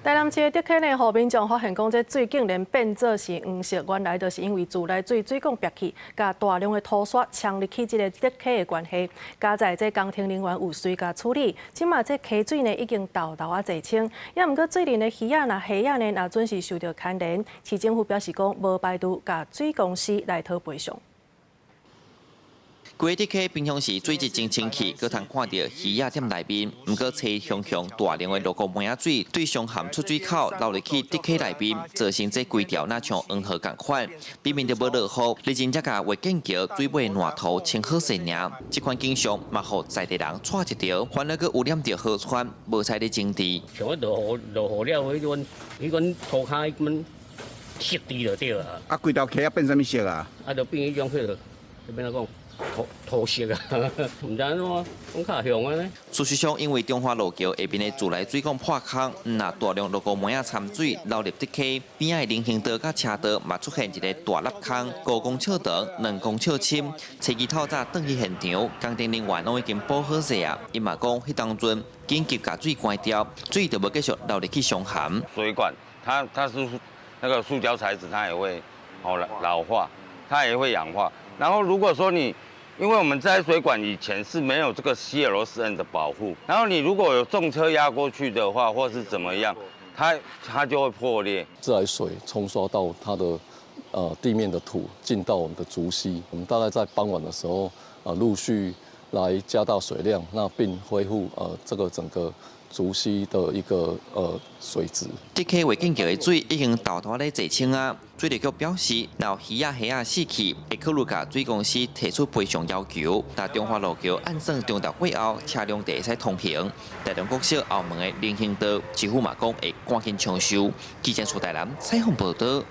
台南市的德溪呢，互民众发现讲，这水竟然变做是黄色，原来就是因为自来水管憋气，甲大量的土沙呛入去这个德溪的关系。加在这工程人员有随甲处理，即马这溪水呢已经豆豆啊侪清，也毋过水里的鱼啊、虾啊呢，也准是受到牵连。市政府表示讲，无排除甲水公司来讨赔偿。 规德溪平常时水质真清气，可通看到鱼仔店内面，不过车熊大量的路过门仔水对上含出水口流入去德溪内面，造成这规条那像黄河共款。避免着要落雨，日前才甲卫建桥水尾烂头清好势尔，这款景象嘛，互在地人带一条，反而佮污染着河川，无采咧种地。像落雨了，迄款涂骹迄款湿地就对啊。啊，规条溪啊变啥物色啊？啊，就变迄种迄个，要变怎讲？ 土色啊，唔知安怎，讲较凶啊呢。事实上，因为中华路桥下边的自来水管破坑，那大量路过门仔掺水流入德溪，边仔的人行道甲车道嘛出现一个大凹坑，5公尺长，2公尺深。初期透早登去现场，工程人员拢已经补好势啊。伊嘛讲，迄当阵紧急把水关掉，水就无继续流入去上涵。水管它是那个塑胶材质，它也会老化，它也会氧化。然后如果说你 因为我们在水管以前是没有这个 CLCN 的保护，然后你如果有重车压过去的话，或是怎么样，它就会破裂。自来水冲刷到它的地面的土，进到我们的竹溪。我们大概在傍晚的时候陆续来加大水量，那并恢复这个整个 竹溪的一个水质。德溪卫建桥的水已经豆豆咧侪清啊。水利局表示，若鱼仔虾仔死去，会考虑甲水公司提出赔偿要求。但中华路桥按算中道过后，车辆会使通行。台中国小后门的人行道，市府嘛讲会赶紧抢修。记者苏台南采访报道。